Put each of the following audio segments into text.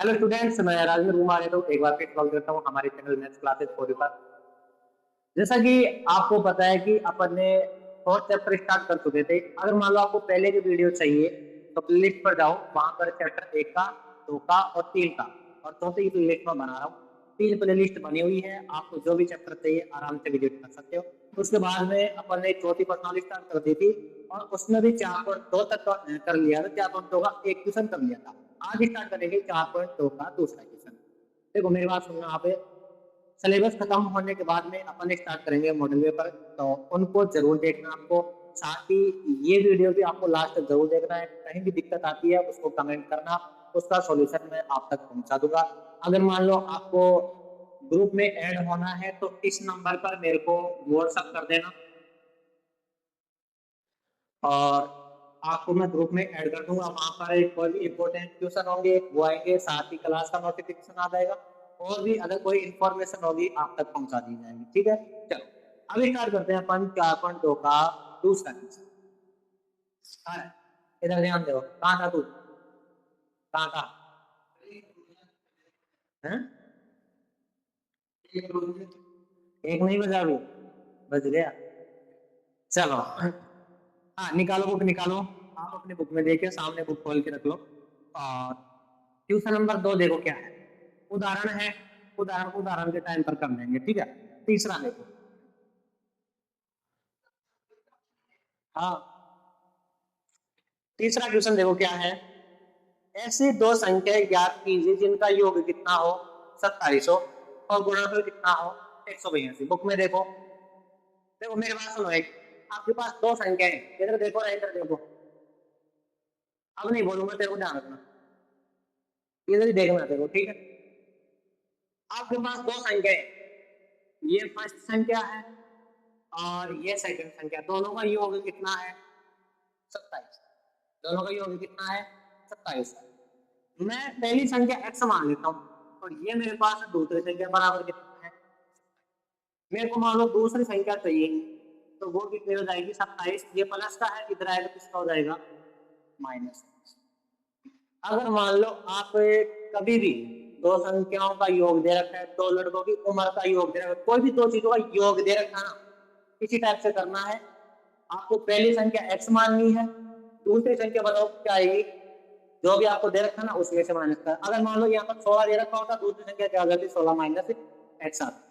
Hello students, मैं राजवीर कुमार यादव एक बार फिर स्वागत करता हूँ हमारे चैनल मैथ्स क्लासेस फॉर पर। जैसा कि आपको पता है कि अपन ने फोर्थ चैप्टर स्टार्ट कर चुके थे। अगर मान लो आपको पहले की वीडियो चाहिए तो प्लेलिस्ट पर जाओ, वहां पर चैप्टर 1 का, 2 का और 3 का और चौथे की प्लेलिस्ट में बना रहा हूँ। 3 प्लेलिस्ट बनी हुई है, आपको जो भी चैप्टर चाहिए आराम से विजिट कर सकते हो। उसके बाद में अपन ने चौथी पर्सनल स्टार्ट कर दी थी और उसमें भी 4.2 तक कर लिया था। 4.2 का एक क्वेश्चन कर लिया था। आज स्टार्ट करेंगे 4.2 का दूसरा क्वेश्चन। देखो मेरी बात सुनना, आप सिलेबस खत्म होने के बाद में अपन स्टार्ट करेंगे मॉडल पेपर, तो उनको जरूर देखना आपको। साथ ही ये वीडियो भी आपको लास्ट तक जरूर देखना है। कहीं भी दिक्कत आती है उसको कमेंट करना, उसका सॉल्यूशन मैं आप तक पहुंचा दूंगा। अगर मान लो आपको ग्रुप में ऐड होना है तो इस नंबर पर मेरे को व्हाट्सएप कर देना और आपको मैं ग्रुप में ऐड कर दूंगा। वहां पर कोई भी इंपॉर्टेंट क्वेश्चन होंगे वो आएंगे, साथ ही क्लास का नोटिफिकेशन आ जाएगा और भी अगर कोई इंफॉर्मेशन होगी आप तक पहुंचा दी जाएगी। ठीक है, चलो अभी स्टार्ट करते हैं अपन 4.2 का दूसरा क्वेश्चन। इधर ध्यान दो, कहाँ था तू, कहाँ था है? एक नहीं बजा, अभी बज गया। चलो हाँ, निकालो बुक निकालो। आप अपने बुक में देखिए, सामने बुक खोल के रख लो और क्वेश्चन नंबर 2 देखो क्या है। उदाहरण है, उदाहरण को उदाहरण के टाइम पर कर लेंगे। ठीक है, तीसरा देखो। हाँ, तीसरा क्वेश्चन देखो क्या है। ऐसी दो संख्याएं ज्ञात कीजिए जिनका योग कितना हो 2700 और गुणनफल कितना हो 182। बुक में देखो। देखो मेरी बात सुनो, एक आपके पास दो संख्याएं, इधर देखो ना इधर देखो। अब नहीं बोलूंगा, तेरे को ध्यान रखना, इधर ही देखना तेरे को। ठीक है, आपके पास दो संख्याएं, ये फर्स्ट संख्या है और ये सेकंड संख्या, दोनों का योग कितना है 27। दोनों का योग कितना है 27। मैं पहली संख्या x मान लेता हूँ और ये मेरे पास दूसरी संख्या बराबर कितना है। मेरे को मान लो दूसरी संख्या चाहिए, तो वो कितनी हो जाएगी 27। ये प्लस का है, इधर आएगा किसका हो जाएगा माइनस। अगर मान लो आप कभी भी दो संख्याओं का योग दे रखा है, दो लड़कों की उम्र का योग दे रखा है, कोई भी दो चीजों का योग दे रखा है ना, इसी टाइप से करना है। आपको पहली संख्या x माननी है, दूसरी संख्या बताओ क्या आएगी, जो भी आपको दे रखा है ना उसमें से माइनस कर। अगर मान लो यहाँ पर 16 दे रखा होता, दूसरी संख्या क्या हो जाती 16 माइनस x आती।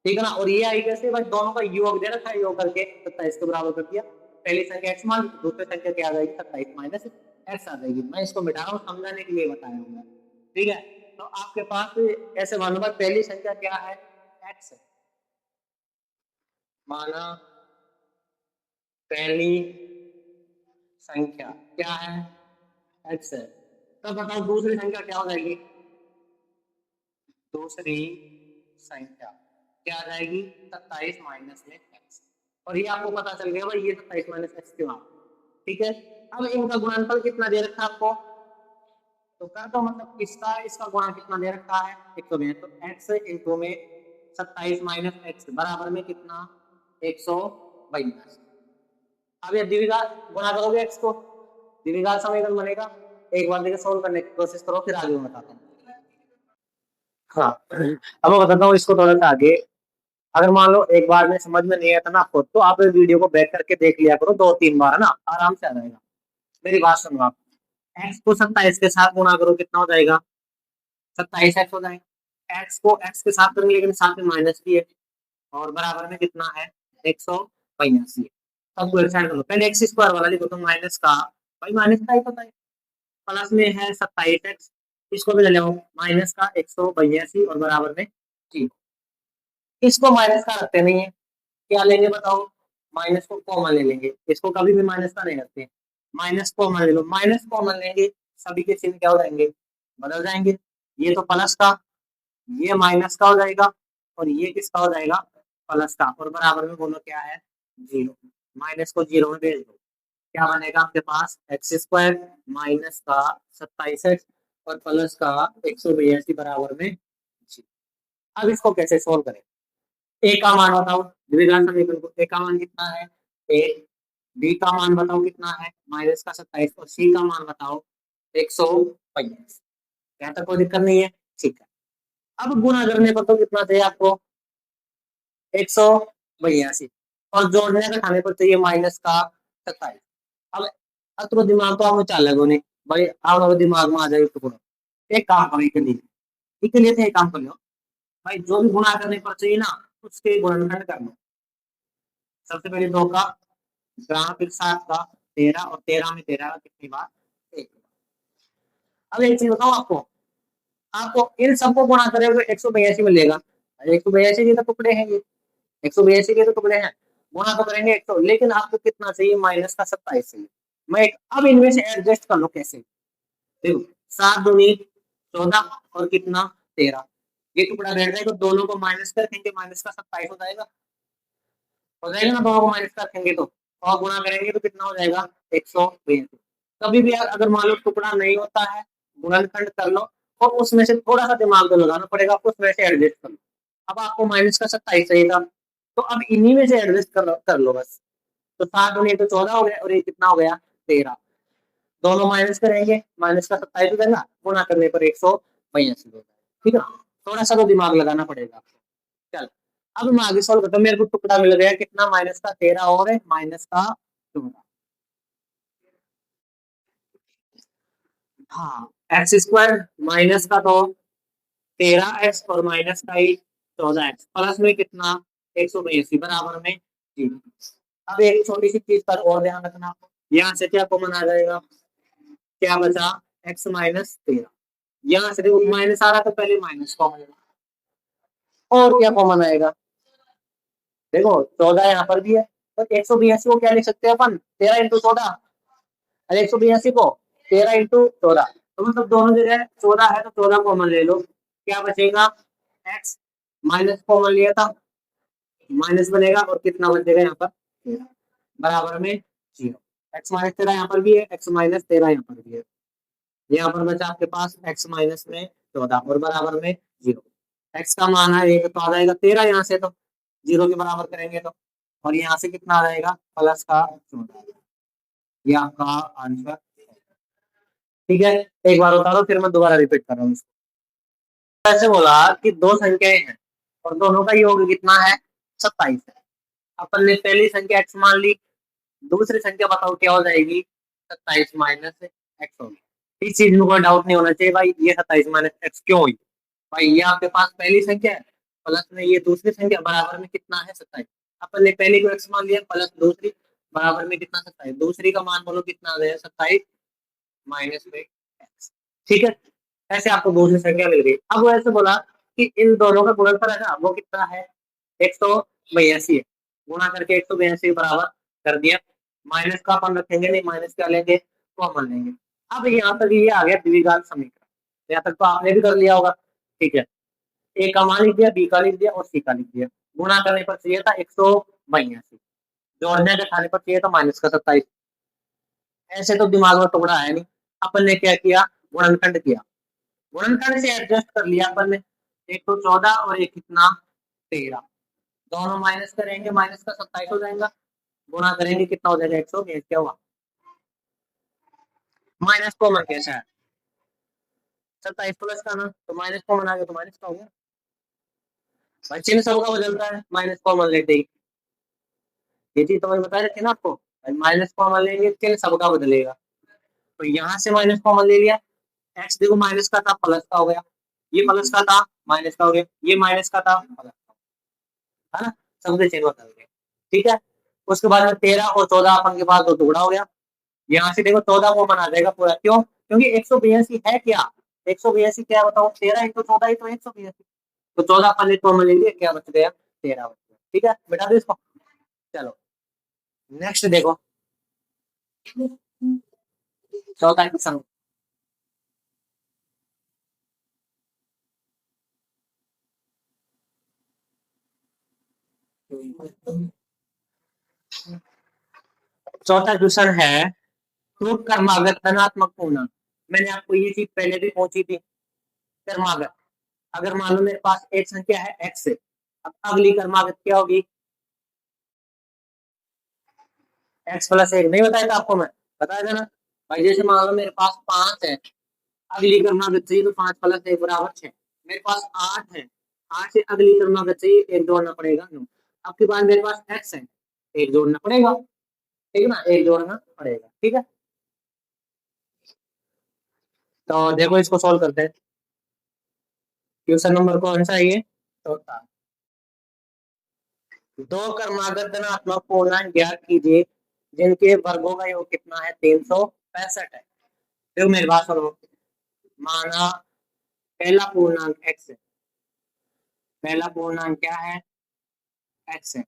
ठीक है ना, और ये आई कैसे भाई, दोनों का योग दे रखा है, योग करके 27 के बराबर कर दिया। पहली संख्या x मान, दूसरी संख्या क्या आ जाएगी 27 माइनस x आ जाएगी। मैं इसको मिटा रहा हूँ, समझाने के लिए बताया हूँ। ठीक है, तो आपके पास ऐसे मानो भाई पहली संख्या क्या है x है, माना पहली संख्या क्या है x है। तो बताओ दूसरी संख्या क्या हो जाएगी, दूसरी संख्या क्या आ जाएगी 27 माइनस में x। और ये आपको पता चल गया भाई ये 27 माइनस एक्स क्यों आ। ठीक है, अब इनका गुणनफल कितना दे रखा है आपको, तो कर दो, मतलब इसका इसका गुणा कितना दे रखा है 120। तो x इंटू में 27 माइनस एक्स बराबर में कितना 122। अब ये द्विघात गुणा करोगे x को, द्विघात समीकरण बनेगा। एक बार देखिए सोल्व करने की कोशिश करो, फिर आगे मैं बताता हूँ। हाँ, अब मैं बताता हूँ इसको थोड़ा सा आगे। अगर मान लो एक बार में समझ में नहीं आता ना आपको, तो आप वीडियो को बैक करके देख लिया करो 2-3 बार, है ना, आराम से आ जाएगा। मेरी बात सुनो आप, एक्स को 27 के साथ गुणा करो, कितना हो जाएगा 27 एक्स हो जाएगा। एक्स को एक्स के साथ करेंगे लेकिन साथ में माइनस भी है और बराबर में कितना है 182। सबको एक साइड करो, पहले एक्स स्क्वायर वाला लिखो तो माइनस का, भाई माइनस का ही पता है, प्लस में है 27 एक्स, इसको भी ले लो माइनस का 182 और बराबर में 0। इसको माइनस का रखते नहीं है, क्या लेंगे बताओ, माइनस को कॉमन ले लेंगे। इसको कभी भी माइनस का नहीं रखते, माइनस कॉमन ले लो। माइनस कॉमन लेंगे, सभी के चिन्ह क्या हो जाएंगे बदल जाएंगे। ये तो प्लस का, ये माइनस का हो जाएगा और ये किसका हो जाएगा प्लस का, और बराबर में बोलो क्या है 0। माइनस को 0 में भेज दो, क्या बनेगा आपके पास एक्स स्क्वायर माइनस का 27 एक्स और प्लस का 182 बराबर में 0। अब इसको कैसे सोल्व करें, ए का मान बताओ, द्विघात समीकरण को ए का मान कितना है ए, बी का मान बताओ कितना है माइनस का 27 और सी का मान बताओ 122। यहाँ तक कोई दिक्कत नहीं है, ठीक है। अब गुणा करने पर तो कितना चाहिए आपको, 182, और जोड़ने का खाने पर चाहिए माइनस का 27। अब तो दिमाग तो आपको चालू नहीं भाई, आप दिमाग में आ जाए टुकड़ा। एक काम करो, इसके लिए से एक काम कर लो भाई, जो भी गुणा करने पर चाहिए ना उसके गुणनखंड कर लो। सबसे पहले 2 का ग्राम, फिर 7 का 13, और 13 में 13 का कितनी बार, 1। अब एक चीज बताओ आपको, आपको इन सबको गुणा करेंगे तो 182 मिलेगा। 182 के तो टुकड़े हैं ये, 182 के तो टुकड़े हैं, गुणा तो करेंगे 100, लेकिन आपको कितना चाहिए, माइनस का 27 चाहिए। मैं अब इनमें से एडजस्ट कर लो कैसे, देखो 7 दूनी 14 और कितना 13, ये टुकड़ा बैठ जाएगा, दोनों को माइनस कर देंगे, माइनस का 27 हो जाएगा, हो जाएगा ना, दोनों को माइनस कर देंगे तो, और गुणा करेंगे तो कितना हो जाएगा, 182। कभी भी अगर मान लो टुकड़ा नहीं होता है, गुणनखंड कर लो, और उसमें से थोड़ा सा दिमाग तो लगाना पड़ेगा, उसमें से एडजस्ट कर लो। अब आपको माइनस का 27 चाहिए था, तो अब इन्हीं में से एडजस्ट कर लो बस। तो 7 दूनी तो 14 हो गया, और ये कितना हो गया, 13, दोनों माइनस करेंगे, माइनस का 27 हो जाएगा, गुणा करने पर 182 हो जाएगा, ठीक है। थोड़ा सा तो दिमाग लगाना पड़ेगा आपको। चल, अब मैं आगे सॉल्व करता हूँ, मेरे को टुकड़ा मिल गया कितना, माइनस का 13 और माइनस का 14। हाँ, एक्स स्क्वायर माइनस का तो 13x और माइनस का ही 14x, प्लस में कितना, 182 बराबर में 0। अब एक छोटी सी चीज पर और ध्यान रखना, यहाँ से क्या कॉमन आ जाएगा, क्या बचा, x माइनस 13, यहाँ से देखो माइनस आ रहा तो पहले माइनस कॉमन, और क्या कॉमन आएगा, देखो 14 यहाँ पर भी है, तो 182 को क्या लिख सकते हैं अपन, 13 × 14, और 182 को 13 × 14, तो मतलब दोनों जगह 14 है तो 14 कॉमन ले लो, क्या बचेगा, x माइनस कॉमन लिया था, माइनस बनेगा, और कितना बचेगा यहाँ पर, 13 बराबर में 0। x माइनस 13 यहाँ पर भी है, x माइनस 13 यहाँ पर भी है, यहाँ पर बचा आपके पास x माइनस में 14 और बराबर में 0। x का मान है 1 तो आ जाएगा 13, यहाँ से तो 0 के बराबर करेंगे तो, और यहाँ से कितना आ जाएगा, प्लस का 14, ये आपका आंसर। ठीक है, एक बार बता दो, फिर मैं दोबारा रिपीट कर रहा हूँ इसको। ऐसे बोला कि दो संख्याएं हैं और दोनों का योग कितना है, 27 है। अपन ने पहली संख्या x मान ली, दूसरी संख्या बताओ क्या हो जाएगी, 27 माइनस एक्स होगी। इस चीज में कोई डाउट नहीं होना चाहिए भाई, ये 27 माइनस एक्स क्यों हुई, भाई ये आपके पास पहली संख्या है, प्लस में ये दूसरी संख्या, बराबर में कितना है, 27। अपन ने पहली को x मान लिया, प्लस दूसरी, बराबर में कितना, 27, दूसरी का मान बोलो कितना आ गया, 27 माइनस में एक्स। ठीक है, ऐसे आपको दूसरी संख्या मिल गई। अब वो ऐसे बोला कि इन दोनों का गुणनफल है ना, वो कितना है, 182 है, गुणा करके 182 बराबर कर दिया, माइनस का अपन रखेंगे नहीं, माइनस क्या लेंगे, कॉमन लेंगे। अब यहाँ तक ये आ गया द्विघात समीकरण, यहाँ तक तो आपने भी कर लिया होगा, ठीक है। ए का मान लिख दिया, बी का लिख दिया, और सी का लिख दिया, गुणा करने पर चाहिए था 182, जोड़ने के खाने पर चाहिए था माइनस का 27। ऐसे तो दिमाग में टुकड़ा है नहीं, अपन ने क्या किया, गुणनखंड किया, गुणनखंड से एडजस्ट कर लिया अपन ने, एक तो 14 और एक कितना, 13, दोनों माइनस करेंगे, माइनस का 27 हो जाएगा, गुणा करेंगे कितना हो जाएगा, 120, क्या हुआ, माइनस कॉमन कैसा है, 27 प्लस का ना, तो माइनस कॉमन आ गया तो माइनस का हो गया, भाई चिन्ह सबका बदल रहा है, माइनस कॉमन लेते ही, ये चीज तो मैं बता रखी ना आपको, माइनस कॉमन लेंगे चिन्ह सबका बदलेगा, तो यहाँ से माइनस कॉमन ले लिया, एक्स देखो माइनस का था प्लस का हो गया, ये प्लस का था माइनस का हो गया, ये माइनस का था प्लस का, है ना, सबके चिन्ह बदल गए। ठीक है, उसके बाद में 13 और 14 अपन के पास दो टुकड़ा हो गया, यहाँ से देखो 14 कॉमन आ जाएगा पूरा, क्यों, क्योंकि 182 है क्या, 182 क्या बताओ, 13 × 14 ही तो 182, तो 14 अपन ने कॉमन ले लिया, क्या बच गया, 13 बच गया। ठीक है, बेटा दो इसको। चलो नेक्स्ट देखो, चौथा क्वेश्चन, चौथा क्वेश्चन है, प्रूव क्रमागत धनात्मक पूर्णांक। मैंने आपको ये चीज पहले भी पहुंची थी, क्रमागत, अगर मान लो मेरे पास एक संख्या है x से, अब अगली क्रमागत क्या होगी, x + 1, नहीं बताया था आपको, मैं बताया था ना भाई, जैसे मान लो मेरे पास 5 है, अगली क्रमागत चाहिए तो 5 प्लस 1 बराबर 6। मेरे पास 8 है, 8 से अगली क्रमागत चाहिए, एक जोड़ना पड़ेगा 9। आपके पास मेरे पास x है, एक जोड़ना पड़ेगा, ठीक है ना, एक जोड़ना पड़ेगा, ठीक है। तो देखो इसको सॉल्व करते हैं। क्वेश्चन नंबर कौन सा है ये, चौथा। दो क्रमागत धनात्मक पूर्णांक ज्ञात कीजिए जिनके वर्गों का योग कितना है, 365 है। देखो मेरी बात सुनो, माना पहला पूर्णांक x है, पहला पूर्णांक क्या है, x है।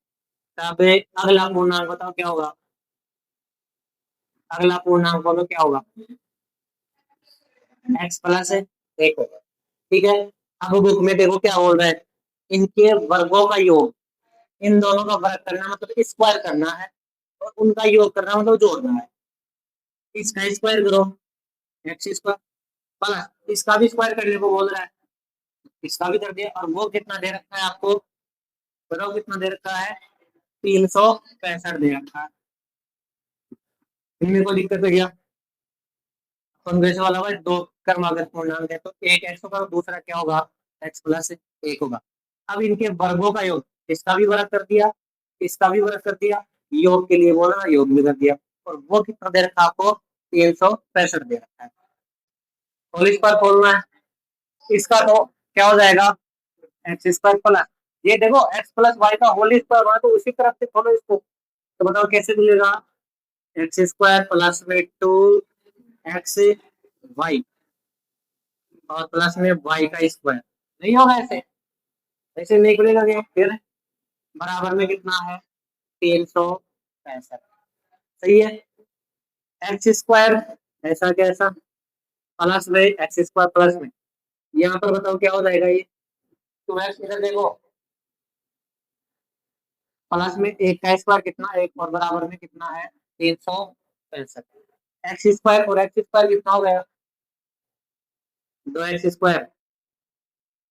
तब अगला पूर्णांक बताओ क्या होगा, अगला पूर्णांक बोलो क्या होगा, x प्लस है, एक होगा, ठीक है। अब बुक में देखो क्या बोल रहा है, इनके वर्गों का योग, इन दोनों का वर्ग करना मतलब स्क्वायर करना है, और उनका योग करना मतलब जोड़ना है। इसका स्क्वायर करो, एक्स स्क्वायर, प्लस इसका भी स्क्वायर करने को बोल रहा है, इसका भी कर दिया। और वो कितना दे रखा है आपको, बताओ कितना दे रखा है, 365 दे रखा है। इनमें कोई दिक्कत है क्या, कॉन्ग्रेस वाला भाई दो क्रमागत पूर्णांक है, तो एक एक्स होगा, दूसरा क्या होगा, एक्स प्लस एक होगा। अब इनके वर्गों का योग, इसका भी वर्ग कर दिया, इसका भी वर्ग कर दिया, योग के लिए बोला, योग भी कर दिया। और वो कितना दे रखा है आपको, 365 दे रखा है। होल स्क्वायर खोलना है, इसका तो क्या हो जाएगा, एक्स स्क्वायर प्लस, ये देखो एक्स प्लस वाई का होल स्क्वायर हुआ, तो उसी तरफ से खोलो इसको, तो बताओ कैसे मिलेगा, एक्स स्क्वायर प्लस में 2 एक्स वाई और प्लस में वाई का स्क्वायर, नहीं होगा ऐसे, ऐसे नहीं खुलेगा क्या, फिर बराबर में कितना है, 365, सही है। एक्स स्क्वायर ऐसा कैसा, प्लस में एक्स स्क्वायर प्लस में, यहाँ पर बताओ क्या हो जाएगा ये, तो एक्स इधर देखो, प्लस में एक का स्क्वायर कितना, एक, और बराबर में कितना है, 365। एक्स स्क्वायर और एक्स स्क्वायर कितना हो गया, 2x स्क्वायर,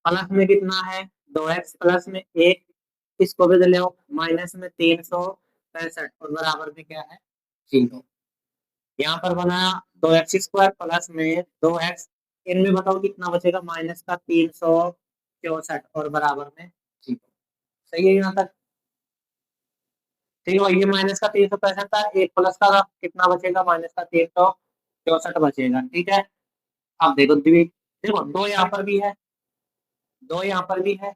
प्लस में कितना है, 2x प्लस में एक, इसको भी ले आओ, माइनस में 365 और बराबर में क्या है, 0। यहाँ पर बना 2x स्क्वायर प्लस में 2x, इनमें बताओ कितना बचेगा, माइनस का 364 और बराबर में 0। सही है यहाँ तक, ठीक है। ये माइनस का 365 था, एक प्लस का कितना बचेगा, माइनस का 364 बचेगा, ठीक है। अब देखो देखो दो यहाँ पर भी है, दो यहाँ पर भी है,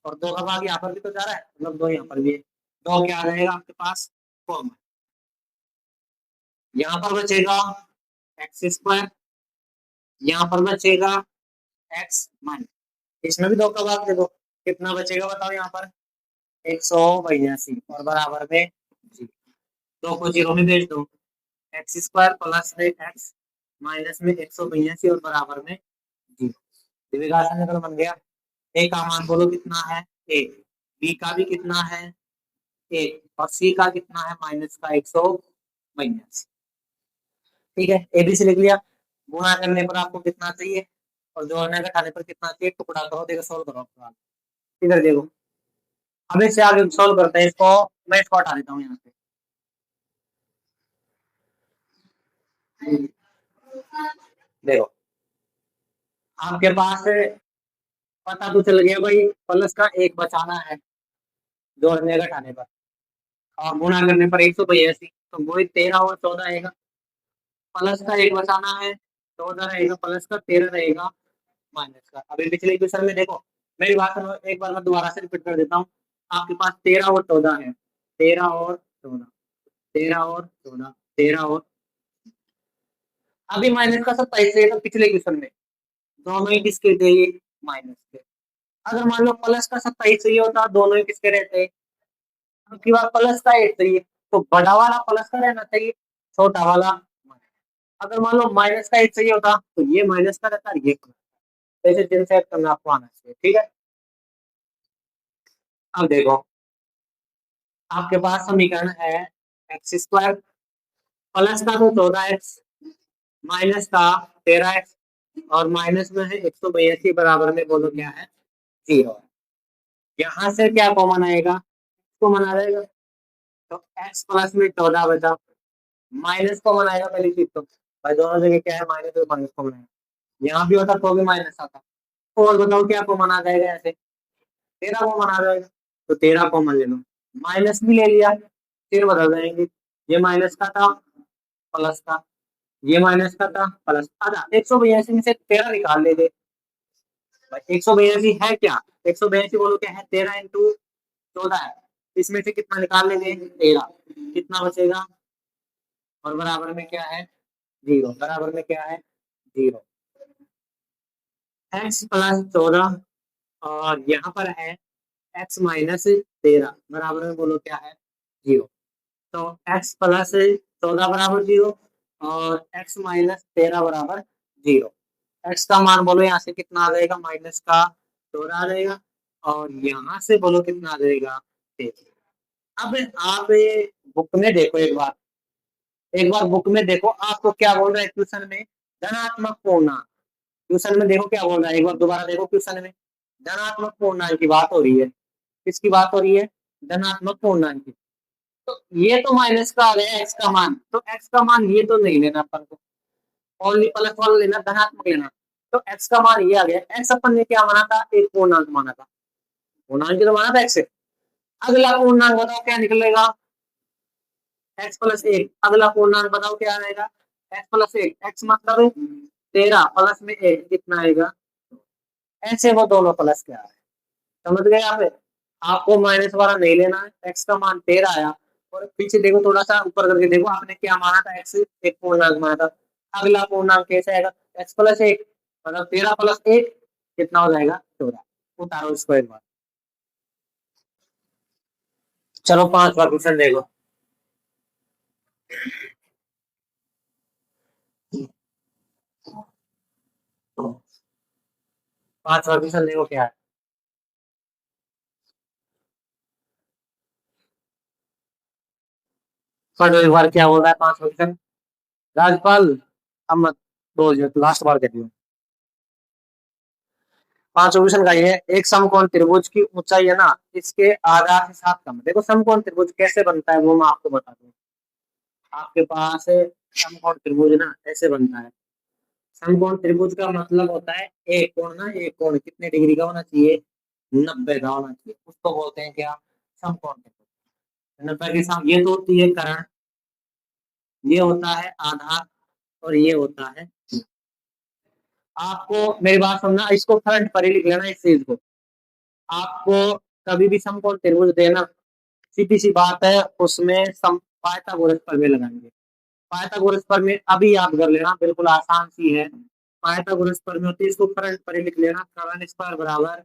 और दो का भाग यहाँ पर भी तो जा रहा है, मतलब दो यहाँ पर भी है, दो क्या आ जाएगा आपके पास, कॉमन। यहाँ पर बचेगा एक्स स्क्वायर, यहाँ पर बचेगा एक्स माइनस, इसमें भी दो का भाग देखो कितना बचेगा, बताओ यहाँ पर 182 और बराबर में 0। दो को जीरो में भेज दो, एक्स स्क्वायर प्लस में एक्स माइनस में 182 और बराबर में 0। द्विघात समीकरण बन गया। ए का मान बोलो कितना है, एक, बी का भी कितना है, एक, और सी का कितना है, माइनस का 182, ठीक है। एबीसी लिख लिया, गुणा करने पर आपको कितना चाहिए, और जोड़ने घटाने पर कितना चाहिए, टुकड़ा करो, देखो सोल्व करो अपना, इधर देखो। अब इससे आगे सोल्व करते हैं इसको, मैं इसको हटा देता हूँ यहाँ से। देखो आपके पास पता तो चल गया भाई, प्लस का एक बचाना है जोड़ने घटाने पर, और गुणा करने पर 182, तो वही 13 और 14 आएगा। प्लस का एक बचाना है, 14 रहेगा, प्लस का 13 रहेगा, माइनस का। अभी पिछले क्वेश्चन में देखो, मेरी बात सुनो, एक बार मैं दोबारा से रिपीट कर देता हूँ। आपके पास 13 और 14 है, 13 और 14, 13 और 14, 13 और, अभी माइनस का 27 है, तो पिछले क्वेश्चन में दोनों ही किसके थे, माइनस के। अगर मान लो प्लस का 27 चाहिए होता, दोनों ही किसके रहते, आपकी बात प्लस का 8 चाहिए, तो बड़ा वाला प्लस का रहना चाहिए, छोटा वाला minus। अगर मान लो माइनस का 8 चाहिए होता, तो ये माइनस का रहता, ये ऐसे जिन सेट करना आपको आना चाहिए, ठीक है। अब देखो आपके पास समीकरण है, एक्स स्क्वायर प्लस का तो 14x, माइनस का 13x, और माइनस में है 182, बराबर में बोलो क्या है, 0। यहाँ से क्या कॉमन आएगा, कॉमन आ जाएगा, तो x प्लस में 14 बचा, माइनस कॉमन आएगा पहली चीज तो, भाई दोनों जगह क्या है, माइनस और माइनस कॉमन आएगा, यहाँ भी होता तो भी माइनस आता। और बताओ क्या कॉमन आ जाएगा ऐसे? 13 कॉमन आ जाएगा, तो 13 कॉमन ले लो। माइनस भी ले लिया, फिर बदल जाएंगे। ये माइनस का था, प्लस का, ये माइनस का था, प्लस। अच्छा, 182 में से 13 निकाल लेते। 182 है क्या? 182 बोलो क्या है? 13 × 14 है। इसमें से कितना निकाल लेंगे? 13। कितना बचेगा? और बराबर में क्या है? 0। बराबर में क्या है? 0। x + 14, और यहाँ पर है x - 13, बराबर में बोलो क्या है? 0। तो x + 14 बराबर 0, और x - 13 बराबर 0। x का मान बोलो यहाँ से कितना आ जाएगा? माइनस का 14 आ जाएगा, और यहाँ से बोलो कितना आ जाएगा? 13। अब आप ये बुक में देखो एक बार, एक बार बुक में देखो आपको क्या बोल रहा है क्वेश्चन में। धनात्मक पूर्णांक। क्वेश्चन में देखो क्या बोल रहा है, एक बार दोबारा देखो क्वेश्चन में। धनात्मक पूर्णांक की बात हो रही है। किसकी बात हो रही है? धनात्मक पूर्णांक की। तो ये तो माइनस का आ गया एक्स का मान, तो एक्स का मान ये तो नहीं लेना अपन को, ओनली प्लस वाला लेना, धनात्मक लेना। तो एक्स का मान ये आ गया। एक्स अपन ने क्या माना था? एक पूर्णांक माना था। पूर्णांक तो माना था एक्स। अगला पूर्णांक बताओ क्या निकलेगा? x + 1। अगला पूर्णांक बताओ क्या आएगा? x + 1। x मतलब 13, प्लस में 1 कितना आएगा? ऐसे वो दोनों प्लस के आ रहे हैं। समझ गए आप? आपको माइनस वाला नहीं लेना है। एक्स का मान 13 आया, और पीछे देखो, थोड़ा सा ऊपर करके देखो, आपने क्या माना था? एक्स एक पूर्णांक माना था। अगला पूर्णांक कैसे आएगा? x + 1, मतलब 13 + 1 कितना हो जाएगा? 14। उतारो इसको एक बार। चलो 5वां क्वेश्चन देखो। तो 5वां क्वेश्चन देखो क्या है। पढ़ो एक बार क्या बोल रहा है 5वां क्वेश्चन। राजपाल, अब मत बोल, लास्ट बार कहती हूँ। 5वां क्वेश्चन का ये है, एक समकोण त्रिभुज की ऊंचाई है ना, इसके आधार से 7 कम है। देखो समकोण त्रिभुज कैसे बनता है वो मैं आपको बता दूं। आपके पास समकोण त्रिभुज ना ऐसे बनता है। समकोण त्रिभुज का मतलब होता है एक कोण ना, एक कोण कितने डिग्री का होना चाहिए? 90 का होना चाहिए। उसको बोलते हैं क्या? समकोण त्रिभुज। 90 के साथ ये तो होती है कर्ण, ये होता है आधार, और ये होता है। आपको मेरी बात सुनना, इसको फ्रंट पर ही लिख लेना इस चीज को। आपको कभी भी समकोण त्रिभुज देना, सीधी सी बात है, उसमें सम पाइथागोरस प्रमेय लगाएंगे। पाइथागोरस प्रमेय अभी याद कर लेना, बिल्कुल आसान सी है। पाइथागोरस प्रमेय होती है, इसको फ्रंट पर ही लिख लेना। कर्ण स्क्वायर बराबर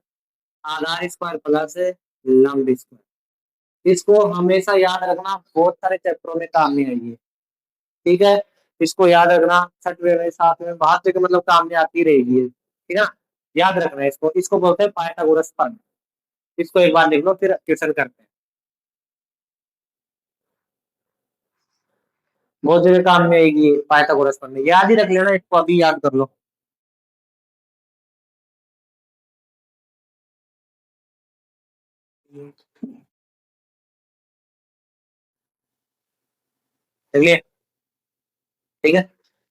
आधार स्क्वायर प्लस लंब स्क्वायर। इसको हमेशा याद रखना, बहुत सारे चैप्टरों में काम में आएगी। ठीक है, इसको याद रखना, 6वें में 7वें में बाहर से मतलब काम में आती रहेगी। ठीक है ना? याद रखना इसको, इसको बोलते हैं पाइथागोरस प्रमेय। इसको एक बार लिख लो, फिर क्वेश्चन करते हैं। बहुत जगह काम में आएगी पाइथागोरस प्रमेय, याद ही रख लेना, इसको अभी याद कर लो। चलिए, ठीक है,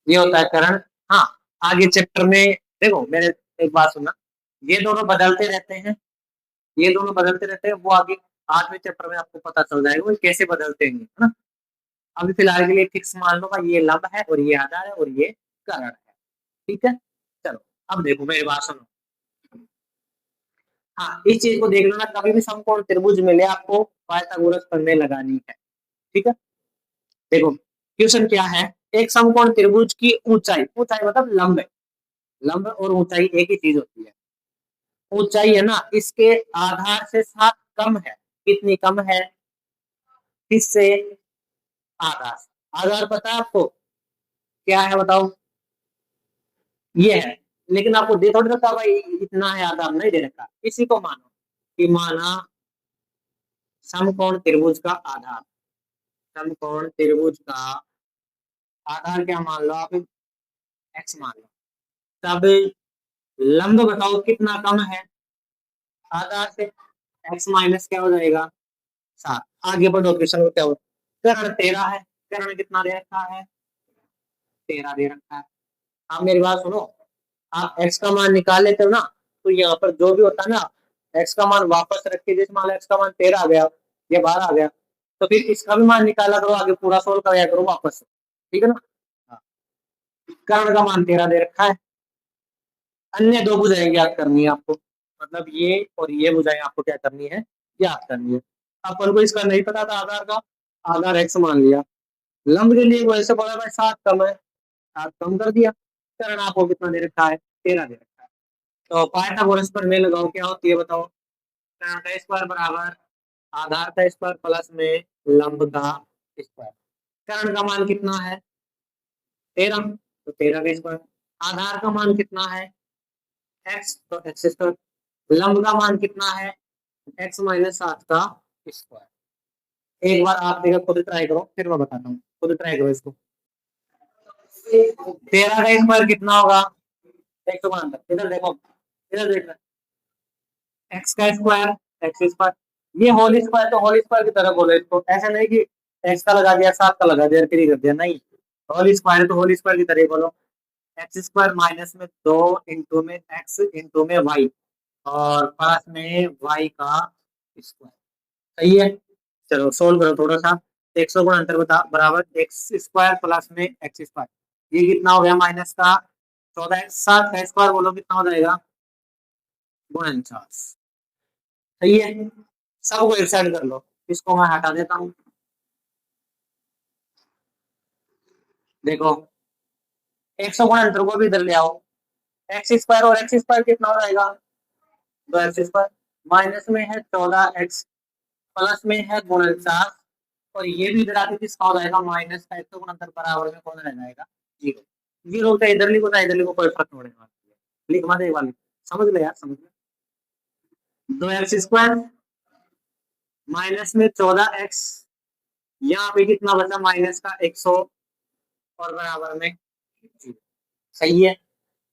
ये होता है करण। हाँ, आगे चैप्टर में देखो मेरे, एक बात सुनना, ये दोनों बदलते रहते हैं, ये दोनों बदलते रहते हैं, वो आगे 8वें चैप्टर में आपको पता चल जाएगा वो कैसे बदलते हैं, है ना? अभी फिलहाल के लिए फिक्स मान लो भाई, ये लंब है और ये आधार है और ये करण है। ठीक है, चलो अब देखो मेरी बात सुनो। हाँ, इस चीज को देख लो ना, कभी भी समकोण त्रिभुज मिले आपको पाइथागोरस प्रमेय लगानी है। ठीक है, देखो क्वेश्चन क्या है। एक समकोण त्रिभुज की ऊंचाई, ऊंचाई मतलब लंब, लंब और ऊंचाई एक ही चीज होती है। ऊंचाई है ना, इसके आधार से 7 कम है। कितनी कम है? किससे? आधार से। आधार पता है आपको क्या है? बताओ। ये है, लेकिन आपको दे थोड़ी रखा भाई, इतना है आधार नहीं दे रखा। इसी को मानो कि माना समकोण त्रिभुज का आधार, समकोण त्रिभुज का आधार क्या मान लो आप? एक्स मान लो। तब लंब बताओ कितना कम है आधार से? एक्स माइनस क्या हो जाएगा? 7। आगे बढ़ो, क्वेश्चन को क्या हो। कर्ण 13 है, कर्ण कितना दे रखा है? 13 दे रखा है। आप मेरी बात सुनो, आप x का मान निकाल लेते हो ना, तो यहाँ पर जो भी होता है ना, x का मान वापस रख के, जैसे मान लो x का मान 13 आ गया या 12 आ गया, तो फिर इसका भी मान निकाला करो, आगे पूरा सोल्व कराया करो वापस से, ठीक है ना। हाँ, कर्ण का मान 13 दे रखा है, अन्य दो भुजाएं ज्ञात करनी है आपको, मतलब ये और ये भुजाएं आपको क्या करनी है, ज्ञात करनी है। अपन को इसका नहीं पता था आधार का, आधार x मान लिया, लंब के लिए वैसे बोला भाई 7 कम है, 7 कम कर दिया, कर्ण आपको कितना दे रखा है, 13 दे रखा है। तो पाइथागोरस पर मैं लगाओ, क्या होती है बताओ, कर्ण का स्क्वायर बराबर आधार का स्क्वायर प्लस में लंब का स्क्वायर। कर्ण का मान कितना है, 13, तो 13 का स्क्वायर। आधार का मान कितना है, x, तो एक्स स्क्वायर। लंब का मान कितना है, x माइनस 7 का स्क्वायर। एक बार आप देखो, खुद ट्राई करो, फिर मैं बताता हूँ, खुद ट्राई करो इसको। 13 का स्क्वायर कितना होगा, एक तो मान इधर देखो, इधर देखना, एक्स का स्क्वायर, एक्स स्क्वायर, ये होल स्क्वायर, तो होल स्क्वायर की तरह बोलो इसको, ऐसा नहीं कि एक्स का लगा दिया 7 का लगा दिया फिर कर दिया, नहीं, होल स्क्वायर तो होल स्क्वायर की तरह बोलो। एक्स स्क्वायर माइनस में 2 इंटू में एक्स इंटू में वाई, और प्लस में वाई का स्क्वायर, सही है। चलो सोल्व करो थोड़ा सा, 100 गुणा अंतर बता बराबर एक्स स्क्वायर प्लस में एक्स स्क्वायर, ये कितना हो गया माइनस का 14x, 7 का स्क्वायर बोलो कितना हो जाएगा, 49, सही है। सबको एक साइड कर लो, इसको मैं हटा देता हूँ, देखो 100 गुणा अंतर को भी इधर ले आओ, एक्स स्क्वायर और एक्स स्क्वायर कितना हो जाएगा, 2x स्क्वायर, माइनस में है 14x, प्लस में है 49, और ये भी इधर आके किसका हो जाएगा, माइनस का 100 गुणा अंतर बराबर में कौन रह जाएगा, जीरो। जीरो का इधर लिखो ना इधर लिखो, कोई फर्क नहीं पड़ेगा, लिख मत एक बार, समझ ले यार, समझ ले। 2x स्क्वायर माइनस में 14x, यहाँ पे कितना बचा माइनस का 100, और बराबर में 0, सही है।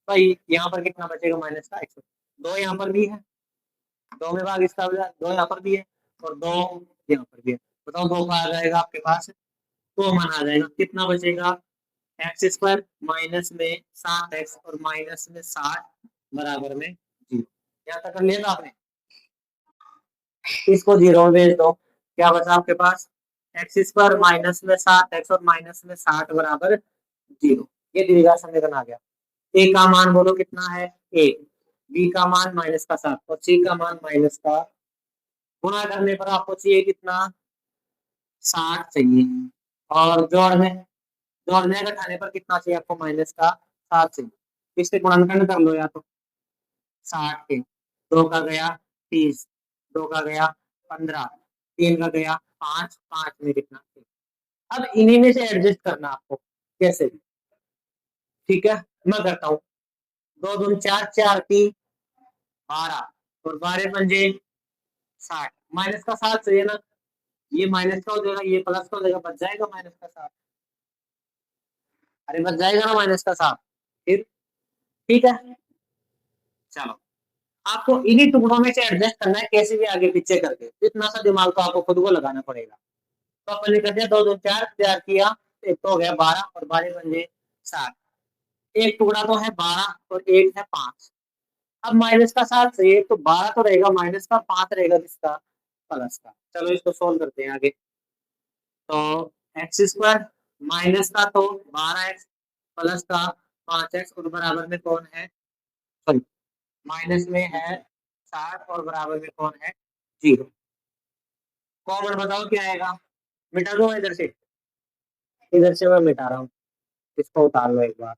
भाई यहाँ पर कितना बचेगा माइनस का 100, दो यहाँ पर भी है, दो में भाग इसका दो यहाँ पर भी है, और दो यहाँ पर भी है, बताओ दो का आ जाएगा आपके पास, तो मन आ जाएगा, कितना बचेगा, एक्स स्क्वायर माइनस में 7x और माइनस में 60 बराबर में 0। यहाँ तक कर लिया था आपने, इसको 0 में भेज दो, क्या बचा आपके पास, एक्स स्क्वायर माइनस में 7x और माइनस में 60 बराबर 0, ये द्विघात समीकरण आ गया। ए का मान बोलो कितना है, एक, बी का मान माइनस का 7 और सी का मान माइनस का, गुणा करने पर आपको चाहिए कितना, 60 चाहिए, और जोड़ने घटाने पर कितना चाहिए आपको, माइनस का 7 चाहिए, इससे गुणनखंड कर लो, या तो 60 के, दो का गया 30, दो का गया 15, तीन का गया 5, 5 में कितना, अब इन्हीं में से एडजस्ट करना आपको कैसे भी, ठीक है। मैं करता हूँ, दो दूनी चार, चार की 12, और 12 पंजे 60, माइनस का 7 चाहिए ना, ये माइनस का हो जाएगा, ये प्लस का हो जाएगा, बच जाएगा माइनस का 7, अरे बच जाएगा ना माइनस का 7, फिर ठीक है। चलो आपको इन्हीं टुकड़ों में से एडजस्ट करना है, कैसे भी आगे पीछे करके, इतना सा दिमाग तो आपको खुद को लगाना पड़ेगा। तो अपन ने कर दिया, दो दो चार, चार किया, एक तो हो गया 12, और 12 बन 60, एक टुकड़ा तो है 12 और एक है 5, अब माइनस का 7 चाहिए, तो 12 तो रहेगा माइनस का, 5 रहेगा किसका, प्लस का। चलो इसको सोल्व करते हैं आगे, तो एक्स स्क्वायर माइनस का तो 12x प्लस का 5x, और बराबर में कौन है, सॉरी माइनस में है 60 और बराबर में कौन है, 0। कॉमन बताओ क्या आएगा, मिटा दो इधर से मैं मिटा रहा हूँ, इसको उतार लो एक बार,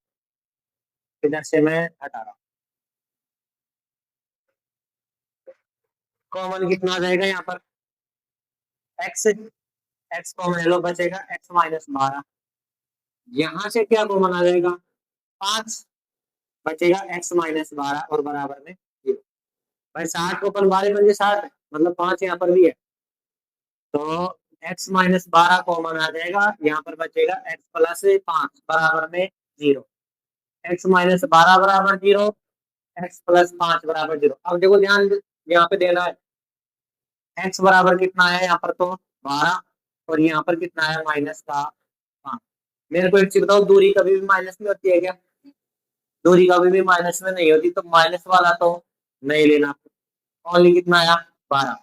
इधर से मैं हटा रहा हूँ, कॉमन कितना आ जाएगा यहाँ पर, एक्स, एक्स कॉमन ले लो, बचेगा एक्स माइनस 12, यहाँ से क्या कॉमन आ जाएगा, 5, बचेगा एक्स माइनस 12 और बराबर में 0। भाई 60 को अपन 12 बन 60, मतलब 5 यहाँ पर भी है, तो x माइनस 12 कॉमन आ जाएगा, यहाँ पर बचेगा x प्लस 5 बराबर में 0, x माइनस 12 बराबर 0, x प्लस 5 बराबर 0। अब देखो ध्यान यहाँ पे देना है, x बराबर कितना है यहाँ पर, तो 12, और यहाँ पर कितना है माइनस का 5। मेरे को एक चीज बताओ, दूरी कभी भी माइनस में होती है क्या, दूरी कभी भी माइनस में नहीं होती, तो माइनस वाला तो नहीं लेना। ओनली कितना आया 12।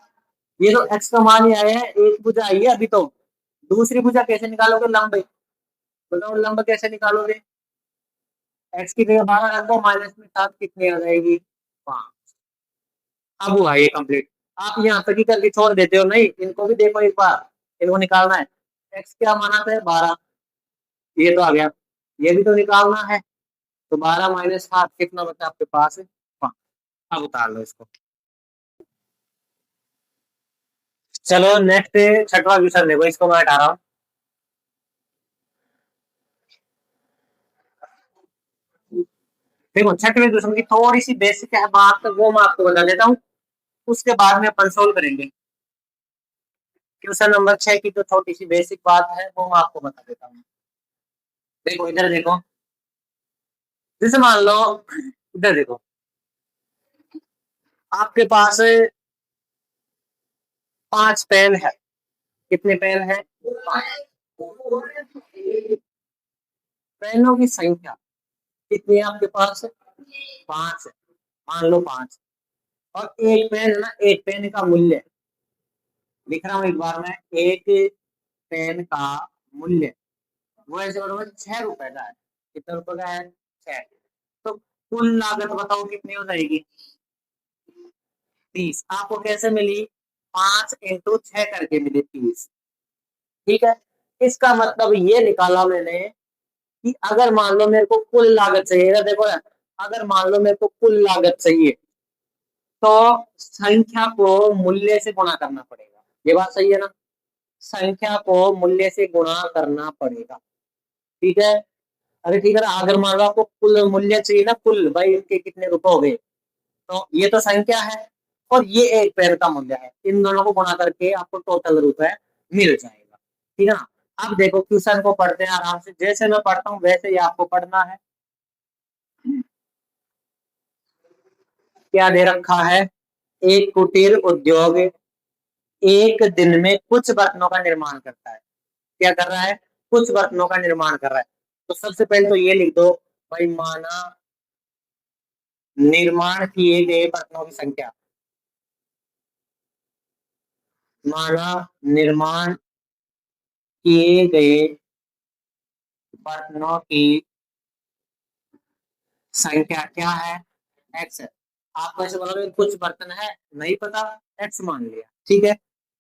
ये तो एक्स का मान ही आया है, एक भुजा आई है अभी तो। दूसरी भुजा कैसे निकालोगे लंब? बताओ लंब कैसे निकालोगे? एक्स की जगह 12 रख दो, माइनस में 7 कितनी आ जाएगी 5। अब हुआ ये कंप्लीट। आप यहाँ तक ही करके छोड़ देते हो, नहीं इनको भी देखो एक बार, इनको निकालना है। एक्स क्या माना था 12, ये तो आ गया, ये भी तो निकालना है। तो 12 माइनस 7 कितना बचा आपके पास? 5। अब उतार लो इसको। चलो नेक्स्ट छठवां क्वेश्चन देखो, इसको मैं हटा रहा हूँ। देखो छठवें क्वेश्चन की थोड़ी सी बेसिक है बात, वो मैं आपको बता देता हूँ, उसके बाद में अपन सोल्व करेंगे। क्वेश्चन नंबर 6 की जो छोटी सी बेसिक बात है वो मैं आपको बता देता हूँ। देखो इधर देखो, जैसे मान लो इधर देखो, आपके पास 5 पेन है। कितने पेन है? 5। पेनों की संख्या कितनी है आपके पास? 5 है। मान लो 5। और एक पेन है ना, एक पेन का मूल्य लिख रहा हूँ एक बार में, एक पेन का मूल्य वो ऐसे बराबर 6 रुपए का है। कितने रुपए का है? 6। तो कुल लागत बताओ कितनी हो जाएगी? 30। आपको कैसे मिली? 5 × 6 करके मिली 30। ठीक है, इसका मतलब ये निकाला मैंने कि अगर मान लो मेरे को कुल लागत चाहिए, देखो ना, अगर मान लो मेरे को कुल लागत चाहिए तो संख्या को मूल्य से गुणा करना पड़ेगा। ये बात सही है ना? संख्या को मूल्य से गुणा करना पड़ेगा। ठीक है, अरे ठीक है ना, अगर मान लो आपको कुल मूल्य चाहिए ना, कुल भाई इनके कितने रुपए हो गए, तो ये तो संख्या है और ये एक पेन का मूल्य है, इन दोनों को गुणा करके आपको टोटल रुपए मिल जाएगा। ठीक है ना? अब देखो क्वेश्चन को पढ़ते हैं आराम से, जैसे मैं पढ़ता हूँ वैसे ही आपको पढ़ना है। क्या दे रखा है? एक कुटीर उद्योग एक दिन में कुछ बर्तनों का निर्माण करता है। क्या कर रहा है? कुछ बर्तनों का निर्माण कर रहा है। तो सबसे पहले तो ये लिख दो भाई, माना निर्माण किए गए बर्तनों की संख्या। माना निर्माण किए गए बर्तनों की संख्या क्या है? एक्स है। आपको ऐसे बोलोगे कुछ बर्तन है, नहीं पता, एक्स मान लिया। ठीक है,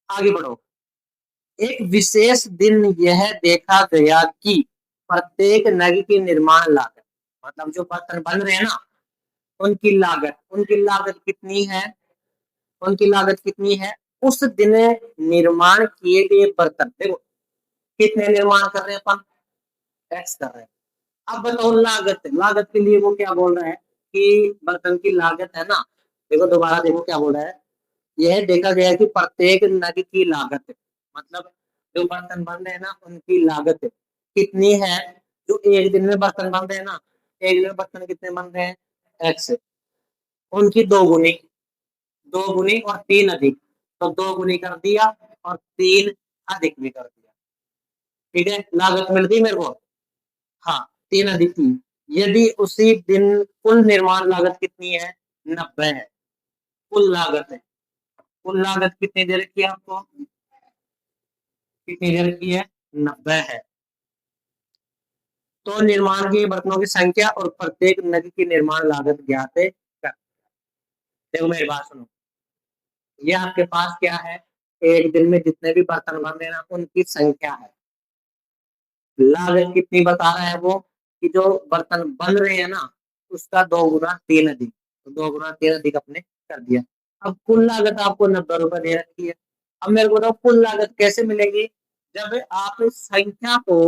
आगे बढ़ो। एक विशेष दिन यह देखा गया कि प्रत्येक नग की निर्माण लागत, मतलब जो बर्तन बन रहे हैं ना, उनकी लागत कितनी है? उनकी लागत कितनी है? उस दिन निर्माण किए गए बर्तन, देखो कितने निर्माण कर रहे हैं अपन? एक्स कर रहे हैं। अब बताओ लागत, लागत के लिए वो क्या बोल रहा है कि बर्तन की लागत है ना, देखो दोबारा देखो क्या बोल रहा है। यह देखा गया कि प्रत्येक नग की लागत, मतलब जो बर्तन बन रहे हैं ना उनकी लागत कितनी है? जो एक दिन में बर्तन बन रहे हैं ना, एक दिन में बर्तन कितने बन रहे हैं? एक्स। उनकी दो गुनी, दो गुनी और तीन अधिक, तो दो गुनी कर दिया और तीन अधिक भी कर दिया। ठीक है, लागत मिल गई मेरे को। हाँ, तीन अधिक तीन। यदि उसी दिन कुल निर्माण लागत कितनी है? 90 है। कुल लागत है, कुल लागत कितनी दे रखी है आपको? कितनी दे रखी है? 90 है। तो निर्माण के बर्तनों की संख्या और प्रत्येक नग की निर्माण लागत ज्ञात है कर। देखो मेरी बात सुनो, ये आपके पास क्या है? एक दिन में जितने भी बर्तन बन रहे हैं ना उनकी संख्या है। लागत कितनी बता रहा है वो? कि जो बर्तन बन रहे हैं ना उसका 2 × 3 अधिक, तो 2 × 3 अधिक अपने कर दिया। अब कुल लागत आपको 90 रुपए दे रखी है। अब मेरे को बताओ कुल लागत कैसे मिलेगी? जब आप इस संख्या को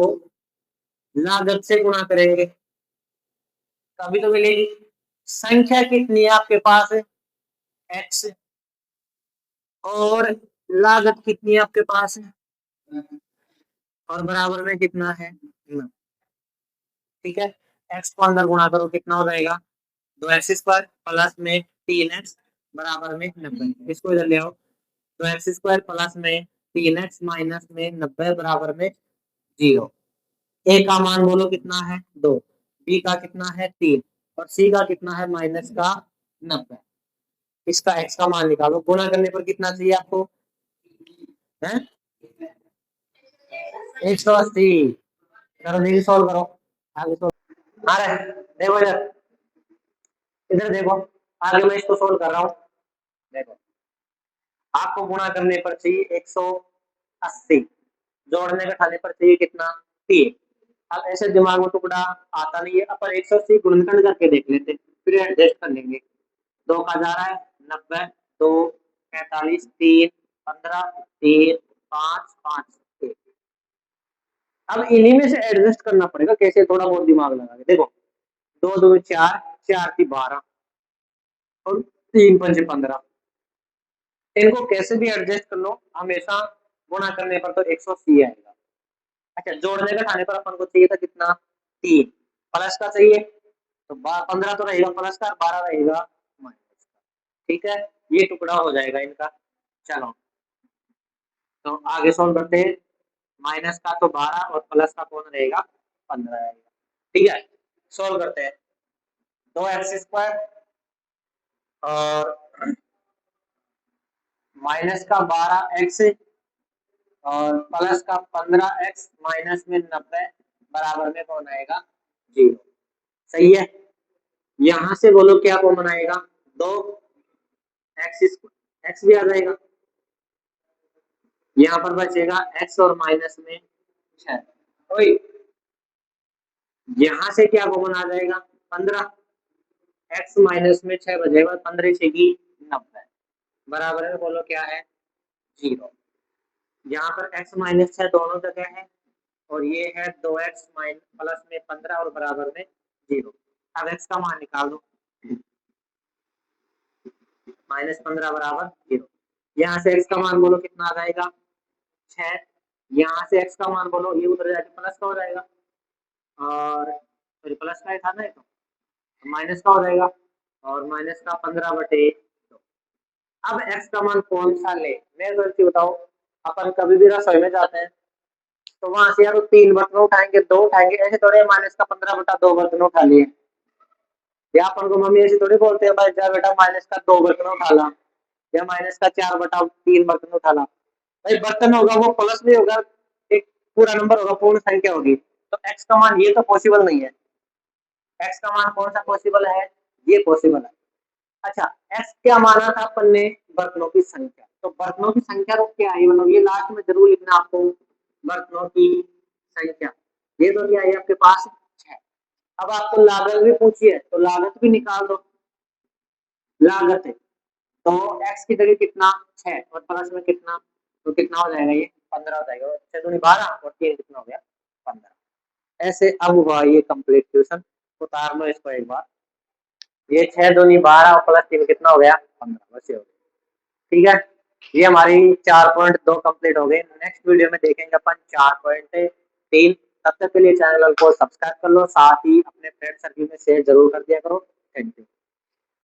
लागत से गुणा करेंगे तभी तो मिलेगी। संख्या कितनी है आपके पास? एक्स। और लागत कितनी है आपके पास? और बराबर में कितना है? ठीक है, एक्स को अंदर गुणा करो, कितना हो जाएगा? 2x² प्लस में 3x बराबर में 90। इसको इधर ले आओ। 2x² प्लस में 3x माइनस में 90 बराबर में 0। ए का मान बोलो कितना है? 2। बी का कितना है? 3। और सी का कितना है माइनस का 90। इसका एक्स का मान निकालो, गुणा करने पर कितना चाहिए आपको है 180। करो देखिए सॉल्व करो आगे आ रहा है, देखो इधर, इधर देखो, आगे मैं इसको सोल्व कर रहा हूँ। देखो आपको गुणा करने पर चाहिए 180, जोड़ने का खाने पर चाहिए कितना 3। अब ऐसे दिमाग में टुकड़ा आता नहीं है, अपन 180 गुणनखंड करके देख लेते, फिर एडजस्ट कर लेंगे। 2 का जा रहा है 90, 2 45, 3 15, 3 5 5 6। अब इन्हीं में से एडजस्ट करना पड़ेगा, कैसे थोड़ा बहुत दिमाग लगा के देखो। 2 2 4, 4 की 12 और 3 5 15। इनको कैसे भी एडजस्ट कर लो, हमेशा गुणा करने पर तो 180 आएगा। अच्छा जोड़ने का खाने पर अपन को चाहिए था कितना 3, प्लस का चाहिए तो 15 तो रहेगा प्लस का, 12 रहेगा माइनस का। ठीक है, ये टुकड़ा हो जाएगा इनका। चलो तो आगे सोल्व करते हैं। माइनस का तो 12 और प्लस का कौन रहेगा 15 रहेगा। ठीक है, सोल्व करते हैं। 2x² और माइनस का 12x और प्लस का 15x माइनस में 90 बराबर में कौन आएगा 0। सही है, यहां से बोलो क्या कॉमन आएगा 2 एक्स भी आ जाएगा, यहाँ पर बचेगा x और माइनस में 6। यहाँ से क्या कॉमन आ जाएगा 15, x माइनस में 6 बचेगा, 15 6 की 90 बराबर में बोलो क्या है 0। यहाँ पर x माइनस 6 दोनों जगह है और ये है 2x माइनस प्लस में 15 और बराबर में 0। अब x का मान निकाल दो, -15 बराबर 0। यहाँ से x का मान बोलो कितना आ जाएगा 6, यहाँ से x का मान बोलो, ये उधर जाके प्लस का हो जाएगा और फिर प्लस का ही था ना, तो माइनस का हो जाएगा और माइनस का 15/2। अब x का मान कौन सा ले, मैं गलती बताओ, अपन कभी भी रसोई में जाते हैं तो वहां से यार 3 बर्तन उठाएंगे 2 उठाएंगे, ऐसे थोड़े -15/2 बर्तन उठा लिए। या अपन को मम्मी ऐसे थोड़ी बोलते हैं भाई जा बेटा -2 बर्तन उठा ला या -4/3 बर्तन उठा ला। भाई बर्तन होगा वो प्लस में होगा, एक पूरा नंबर होगा, पूर्ण संख्या होगी, तो x का मान ये तो पॉसिबल नहीं है। x का मान कौन सा पॉसिबल है, ये पॉसिबल है। अच्छा x क्या माना था अपन ने बर्तनों की संख्या, तो बर्तनों की संख्या तो क्या आई, मतलब ये लास्ट में जरूर लिखना आपको, बर्तनों की संख्या ये तो क्या है आपके पास 6। अब आपको लागत भी पूछिए तो लागत भी निकाल दो, लागत है तो x की जगह कितना 6 और प्लस में कितना, तो कितना हो जाएगा ये 15 हो जाएगा, 6 दूनी 12 और 3 कितना हो गया 15। ऐसे अब हुआ ये कंप्लीट क्वेश्चन, उतार लो इसको एक बार, ये 6 दूनी 12 और प्लस 3 कितना हो गया 15, बस ये हो गया। ठीक है, ये हमारी 4.2 कंप्लीट हो गई। नेक्स्ट वीडियो में देखेंगे अपन 4.3। तब तक के लिए चैनल को सब्सक्राइब कर लो, साथ ही अपने फ्रेंड सर्किल में शेयर जरूर कर दिया करो। Thank you.